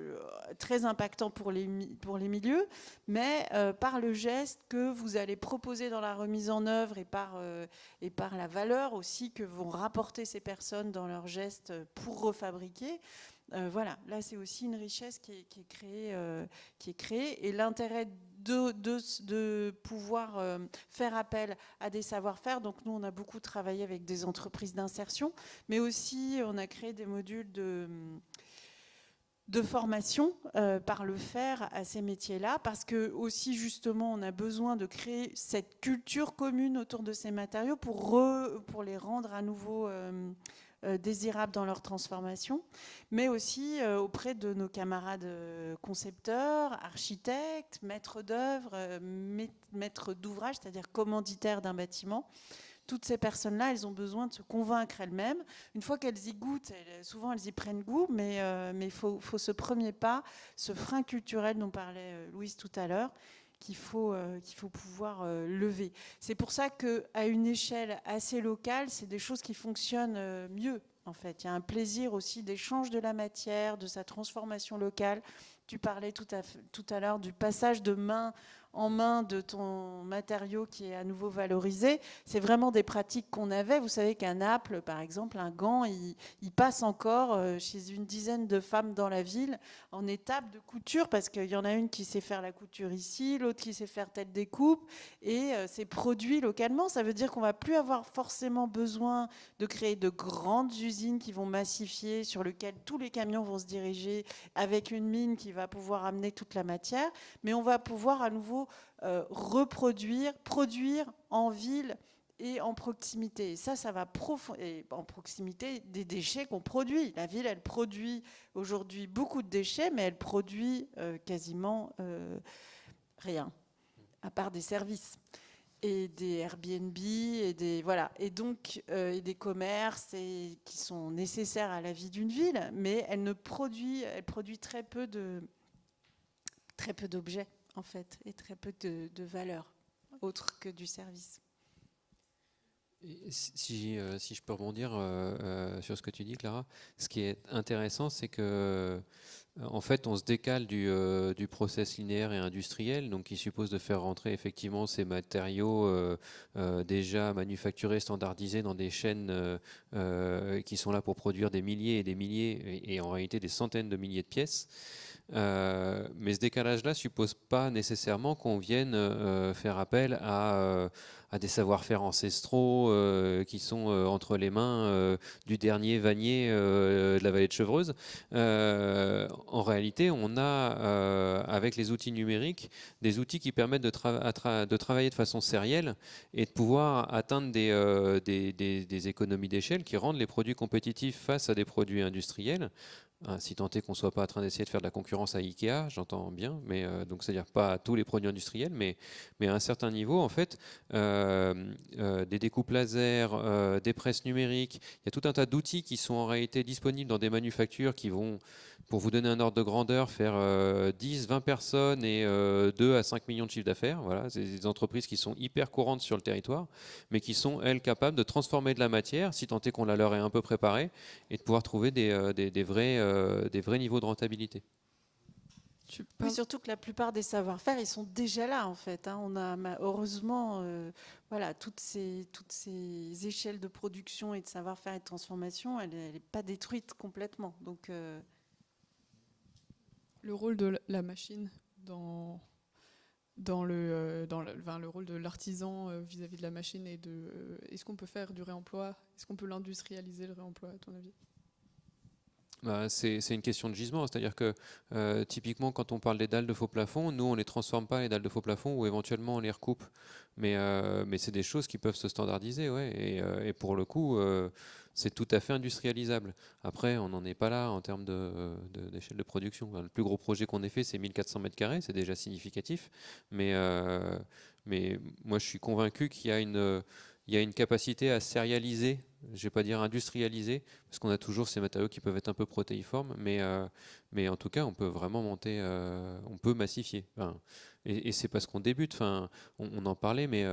très impactant pour les milieux, mais par le geste que vous allez proposer dans la remise en œuvre et par la valeur aussi que vont rapporter ces personnes dans leurs gestes pour refabriquer. Voilà, là c'est aussi une richesse qui est créée, et l'intérêt de pouvoir faire appel à des savoir-faire. Donc nous, on a beaucoup travaillé avec des entreprises d'insertion, mais aussi on a créé des modules de formation par le faire à ces métiers-là, parce que aussi justement on a besoin de créer cette culture commune autour de ces matériaux pour les rendre à nouveau désirables dans leur transformation, mais aussi auprès de nos camarades concepteurs, architectes, maîtres d'œuvre, maîtres d'ouvrage, c'est-à-dire commanditaires d'un bâtiment. Toutes ces personnes-là, elles ont besoin de se convaincre elles-mêmes. Une fois qu'elles y goûtent, souvent elles y prennent goût, mais il faut ce premier pas, ce frein culturel dont parlait Louise tout à l'heure, qu'il faut pouvoir lever. C'est pour ça qu'à une échelle assez locale, c'est des choses qui fonctionnent mieux, en fait. Il y a un plaisir aussi d'échange de la matière, de sa transformation locale. Tu parlais tout à l'heure du passage de main en main de ton matériau qui est à nouveau valorisé. C'est vraiment des pratiques qu'on avait. Vous savez qu'à Naples, par exemple, un gant, il passe encore chez une dizaine de femmes dans la ville en étape de couture, parce qu'il y en a une qui sait faire la couture ici, l'autre qui sait faire telle découpe, et c'est produit localement. Ça veut dire qu'on ne va plus avoir forcément besoin de créer de grandes usines qui vont massifier, sur lesquelles tous les camions vont se diriger, avec une mine qui va pouvoir amener toute la matière, mais on va pouvoir à nouveau produire en ville et en proximité. Et ça va en proximité des déchets qu'on produit. La ville, elle produit aujourd'hui beaucoup de déchets, mais elle produit quasiment rien, à part des services et des Airbnb et donc des commerces qui sont nécessaires à la vie d'une ville, mais elle produit très peu d'objets, en fait, et très peu de valeur autre que du service. Si je peux rebondir sur ce que tu dis, Clara, ce qui est intéressant, c'est que en fait, on se décale du process linéaire et industriel, donc qui suppose de faire rentrer effectivement ces matériaux déjà manufacturés, standardisés dans des chaînes qui sont là pour produire des milliers et des milliers, et en réalité des centaines de milliers de pièces. Mais ce décalage-là suppose pas nécessairement qu'on vienne faire appel à des savoir-faire ancestraux qui sont entre les mains du dernier vannier de la vallée de Chevreuse. En réalité, on a, avec les outils numériques, des outils qui permettent de travailler de façon sérielle et de pouvoir atteindre des économies d'échelle qui rendent les produits compétitifs face à des produits industriels. Si tant est qu'on ne soit pas en train d'essayer de faire de la concurrence à Ikea, j'entends bien, mais donc c'est-à-dire pas à tous les produits industriels, mais à un certain niveau, en fait, des découpes laser, des presses numériques, il y a tout un tas d'outils qui sont en réalité disponibles dans des manufactures qui vont, pour vous donner un ordre de grandeur, faire 10, 20 personnes et 2 à 5 millions de chiffres d'affaires. Voilà, c'est des entreprises qui sont hyper courantes sur le territoire, mais qui sont, elles, capables de transformer de la matière, si tant est qu'on la leur ait un peu préparée, et de pouvoir trouver des vrais niveaux de rentabilité. Oui, surtout que la plupart des savoir-faire, ils sont déjà là en fait. On a heureusement voilà, toutes ces échelles de production et de savoir-faire et de transformation, elle n'est pas détruite complètement. Donc, le rôle de la machine dans le rôle de l'artisan vis-à-vis de la machine et est-ce qu'on peut faire du réemploi? Est-ce qu'on peut l'industrialiser, le réemploi, à ton avis? C'est une question de gisement, c'est-à-dire que typiquement quand on parle des dalles de faux plafond, nous on ne les transforme pas les dalles de faux plafond ou éventuellement on les recoupe, mais c'est des choses qui peuvent se standardiser, ouais, et pour le coup c'est tout à fait industrialisable. Après on n'en est pas là en termes d'échelle de production. Le plus gros projet qu'on ait fait c'est 1400 m², c'est déjà significatif, mais moi je suis convaincu qu'il y a une capacité à sérialiser, je ne vais pas dire industrialiser, parce qu'on a toujours ces matériaux qui peuvent être un peu protéiformes, mais en tout cas, on peut vraiment monter, on peut massifier. Enfin, et c'est parce qu'on débute, enfin, on en parlait, mais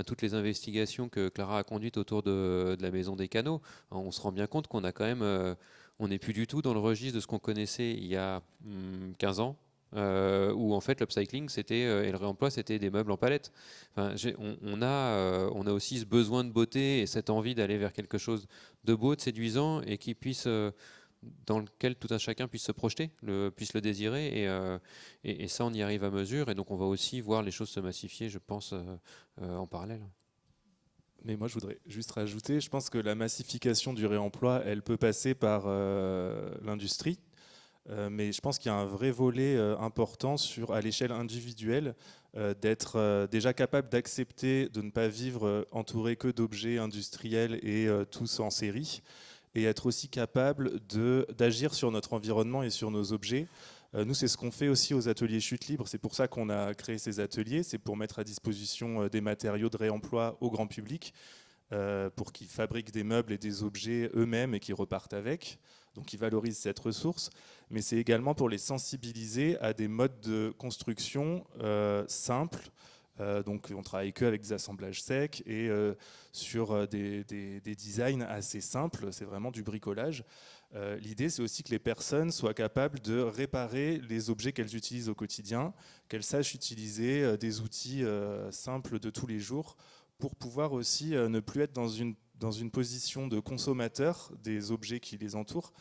toutes les investigations que Clara a conduites autour de la maison des canaux, on se rend bien compte qu'on a quand même, on n'est plus du tout dans le registre de ce qu'on connaissait il y a 15 ans. Où en fait l'upcycling et le réemploi c'était des meubles en palette. Enfin, on a aussi ce besoin de beauté et cette envie d'aller vers quelque chose de beau, de séduisant et qui puisse dans lequel tout un chacun puisse se projeter, puisse le désirer et ça on y arrive à mesure et donc on va aussi voir les choses se massifier, je pense, en parallèle. Mais moi, je voudrais juste rajouter, je pense que la massification du réemploi, elle peut passer par l'industrie. Mais je pense qu'il y a un vrai volet important à l'échelle individuelle, d'être déjà capable d'accepter de ne pas vivre entouré que d'objets industriels et tous en série, et être aussi capable d'agir sur notre environnement et sur nos objets. Nous, c'est ce qu'on fait aussi aux ateliers Chute Libre. C'est pour ça qu'on a créé ces ateliers. C'est pour mettre à disposition des matériaux de réemploi au grand public, pour qu'ils fabriquent des meubles et des objets eux-mêmes et qu'ils repartent avec. Donc ils valorisent cette ressource, mais c'est également pour les sensibiliser à des modes de construction simples. Donc on travaille qu'avec des assemblages secs et sur des designs assez simples, c'est vraiment du bricolage. L'idée, c'est aussi que les personnes soient capables de réparer les objets qu'elles utilisent au quotidien, qu'elles sachent utiliser des outils simples de tous les jours pour pouvoir aussi ne plus être dans une position de consommateur des objets qui les entourent,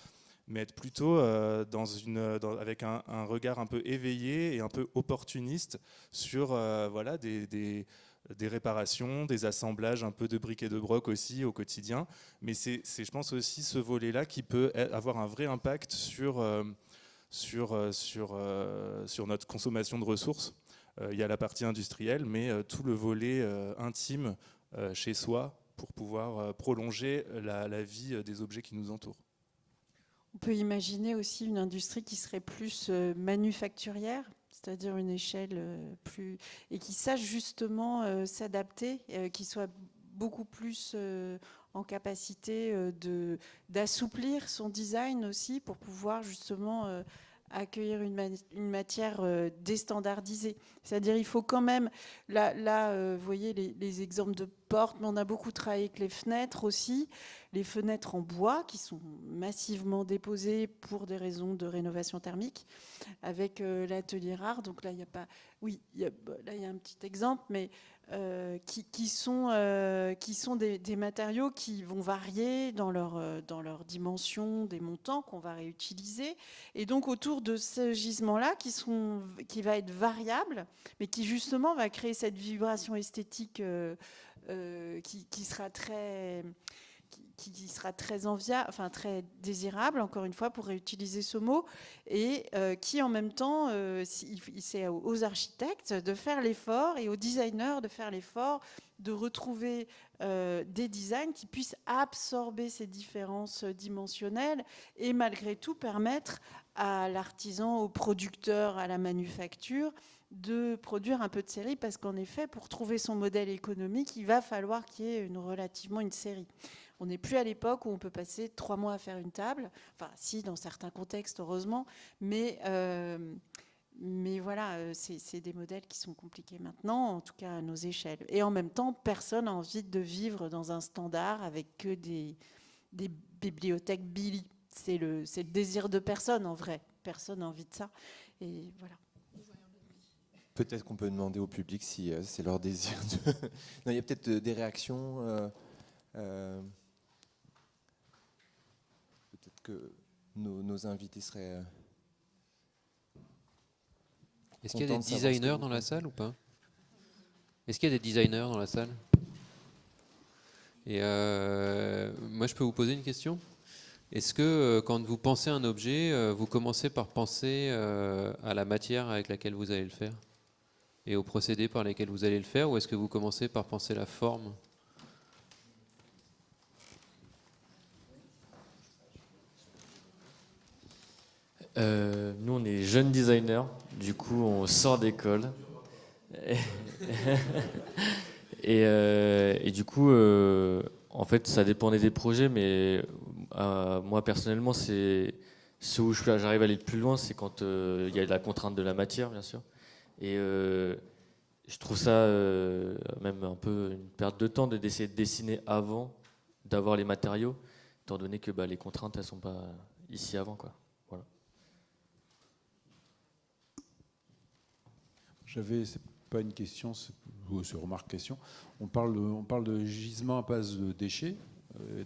mais être plutôt avec un regard un peu éveillé et un peu opportuniste sur voilà, des réparations, des assemblages un peu de briques et de broc aussi au quotidien. Mais c'est je pense aussi ce volet-là qui peut avoir un vrai impact sur notre consommation de ressources. Il y a la partie industrielle, mais tout le volet intime chez soi pour pouvoir prolonger la vie des objets qui nous entourent. On peut imaginer aussi une industrie qui serait plus manufacturière, c'est-à-dire une échelle plus... et qui sache justement s'adapter, qui soit beaucoup plus en capacité d'assouplir son design aussi pour pouvoir justement accueillir une matière déstandardisée. C'est-à-dire il faut quand même, là vous voyez les exemples de portes, mais on a beaucoup travaillé avec les fenêtres aussi, les fenêtres en bois qui sont massivement déposées pour des raisons de rénovation thermique, avec l'atelier rare. Donc là, il n'y a pas... Oui, là, il y a un petit exemple, mais qui sont des matériaux qui vont varier dans leur dimension, des montants qu'on va réutiliser. Et donc, autour de ce gisement-là, qui va être variable, mais qui justement va créer cette vibration esthétique qui sera très enviable, enfin très désirable, encore une fois, pour réutiliser ce mot, et qui en même temps, c'est aux architectes de faire l'effort et aux designers de faire l'effort de retrouver des designs qui puissent absorber ces différences dimensionnelles et malgré tout permettre à l'artisan, au producteur, à la manufacture de produire un peu de série, parce qu'en effet, pour trouver son modèle économique, il va falloir qu'il y ait relativement une série. On n'est plus à l'époque où on peut passer 3 mois à faire une table. Enfin, si, dans certains contextes, heureusement. Mais voilà, c'est des modèles qui sont compliqués maintenant, en tout cas à nos échelles. Et en même temps, personne n'a envie de vivre dans un standard avec que des bibliothèques Billy. C'est le désir de personne, en vrai. Personne n'a envie de ça. Et voilà. Peut-être qu'on peut demander au public si c'est leur désir. Non, il y a peut-être des réactions. Peut-être que nos invités seraient. Est-ce qu'il y a des designers dans la salle ou pas? Est-ce qu'il y a des designers dans la salle? Et moi, je peux vous poser une question? Est-ce que quand vous pensez à un objet, vous commencez par penser à la matière avec laquelle vous allez le faire et aux procédés par lesquels vous allez le faire, ou est-ce que vous commencez par penser la forme? Nous, on est jeunes designers, du coup, on sort d'école. Et du coup, en fait, ça dépendait des projets, mais moi, personnellement, c'est ce où j'arrive à aller le plus loin, c'est quand il y a la contrainte de la matière, bien sûr. Et je trouve ça même un peu une perte de temps d'essayer de dessiner avant d'avoir les matériaux, étant donné que les contraintes, elles ne sont pas ici avant, quoi. Voilà. C'est pas une question, c'est une remarque-question. On parle de gisement à base de déchets,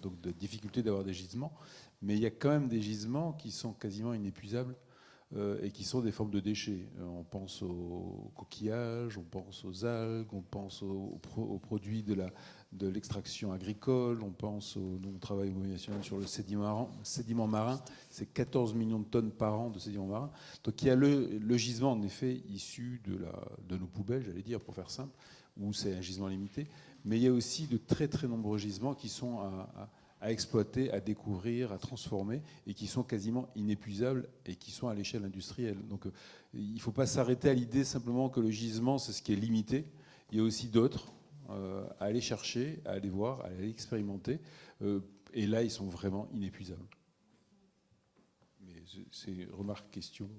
donc de difficulté d'avoir des gisements, mais il y a quand même des gisements qui sont quasiment inépuisables et qui sont des formes de déchets. On pense aux coquillages, on pense aux algues, on pense aux produits de l'extraction agricole, on pense nous on travaille au Mouvement national sur le sédiment marin, c'est 14 millions de tonnes par an de sédiment marin. Donc il y a le gisement en effet issu de nos poubelles, j'allais dire pour faire simple, où c'est un gisement limité, mais il y a aussi de très très nombreux gisements qui sont à exploiter, à découvrir, à transformer, et qui sont quasiment inépuisables et qui sont à l'échelle industrielle. Donc il ne faut pas s'arrêter à l'idée simplement que le gisement, c'est ce qui est limité. Il y a aussi d'autres à aller chercher, à aller voir, à aller expérimenter. Et là, ils sont vraiment inépuisables. Mais c'est remarque, question.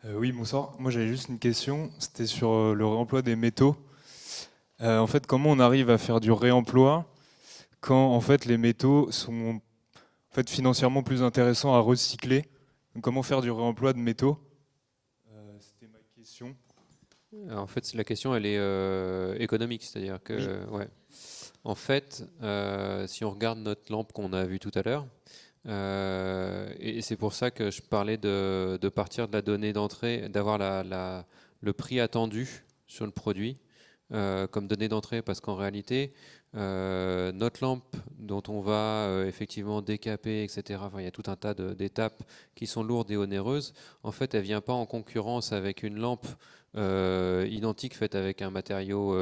Oui, bonsoir. Moi, j'avais juste une question. C'était sur le réemploi des métaux. En fait, comment on arrive à faire du réemploi quand en fait les métaux sont en fait financièrement plus intéressants à recycler? Donc, comment faire du réemploi de métaux? C'était ma question. Alors, en fait, la question elle est économique, c'est-à-dire que Oui. ouais. En fait, si on regarde notre lampe qu'on a vue tout à l'heure, et c'est pour ça que je parlais de partir de la donnée d'entrée, d'avoir le prix attendu sur le produit comme donnée d'entrée, parce qu'en réalité, notre lampe dont on va effectivement décaper, etc., enfin, il y a tout un tas d'étapes qui sont lourdes et onéreuses. En fait, elle ne vient pas en concurrence avec une lampe identique faite avec un matériau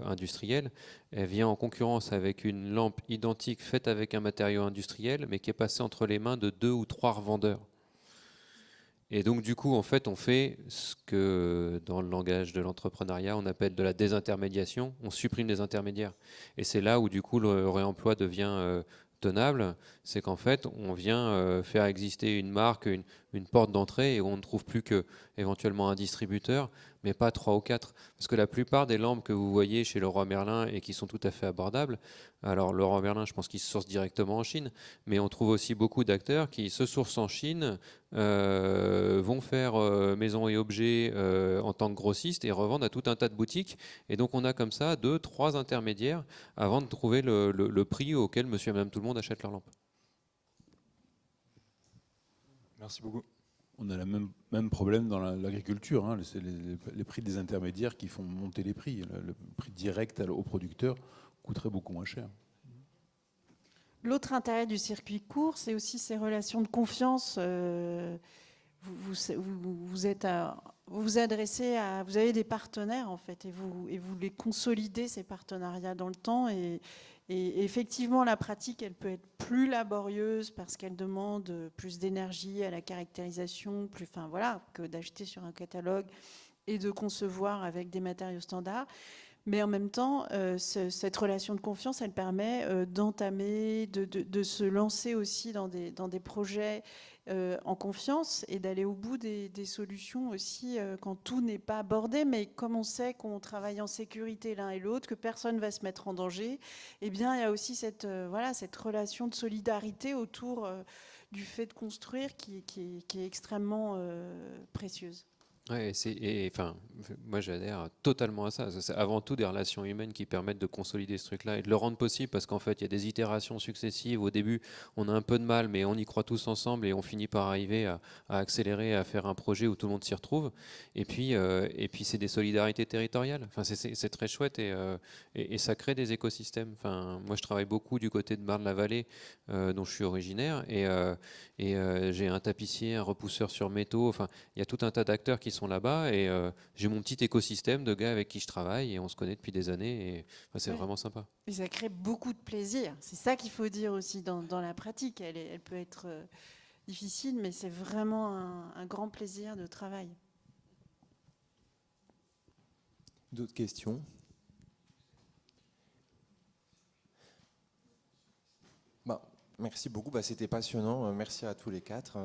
industriel. Elle vient en concurrence avec une lampe identique faite avec un matériau industriel, mais qui est passée entre les mains de 2 ou 3 revendeurs. Et donc du coup, en fait, on fait ce que dans le langage de l'entrepreneuriat, on appelle de la désintermédiation. On supprime les intermédiaires. Et c'est là où du coup le réemploi devient tenable. C'est qu'en fait, on vient faire exister une marque, une porte d'entrée, et on ne trouve plus que éventuellement un distributeur, mais pas 3 ou 4. Parce que la plupart des lampes que vous voyez chez Leroy Merlin et qui sont tout à fait abordables, alors Leroy Merlin, je pense qu'ils se sourcent directement en Chine, mais on trouve aussi beaucoup d'acteurs qui se sourcent en Chine, vont faire maison et objets en tant que grossiste et revendent à tout un tas de boutiques. Et donc on a comme ça 2, 3 intermédiaires avant de trouver le prix auquel monsieur et madame tout le monde achètent leurs lampes. Merci beaucoup. On a le même problème dans l'agriculture. Hein. C'est les prix des intermédiaires qui font monter les prix. Le prix direct au producteur coûterait beaucoup moins cher. L'autre intérêt du circuit court, c'est aussi ces relations de confiance. Vous avez des partenaires en fait, et vous les consolidez, ces partenariats, dans le temps. Et effectivement, la pratique, elle peut être plus laborieuse parce qu'elle demande plus d'énergie à la caractérisation, que d'acheter sur un catalogue et de concevoir avec des matériaux standards. Mais en même temps, cette relation de confiance, elle permet d'entamer, de se lancer aussi dans des projets en confiance et d'aller au bout des solutions aussi quand tout n'est pas abordé. Mais comme on sait qu'on travaille en sécurité l'un et l'autre, que personne ne va se mettre en danger, eh bien, il y a aussi cette relation de solidarité autour du fait de construire qui est extrêmement précieuse. Ouais, moi j'adhère totalement à ça. C'est avant tout des relations humaines qui permettent de consolider ce truc-là et de le rendre possible, parce qu'en fait il y a des itérations successives. Au début on a un peu de mal, mais on y croit tous ensemble et on finit par arriver à accélérer, à faire un projet où tout le monde s'y retrouve. Et puis c'est des solidarités territoriales. Enfin, c'est très chouette et ça crée des écosystèmes. Enfin, moi je travaille beaucoup du côté de Marne-la-Vallée, dont je suis originaire, et j'ai un tapissier, un repousseur sur métaux. Enfin, il y a tout un tas d'acteurs qui sont là-bas, et j'ai mon petit écosystème de gars avec qui je travaille et on se connaît depuis des années, et c'est vraiment sympa. Et ça crée beaucoup de plaisir. C'est ça qu'il faut dire aussi dans la pratique. Elle peut être difficile, mais c'est vraiment un grand plaisir de travail. D'autres questions? Merci beaucoup, c'était passionnant. Merci à tous les 4.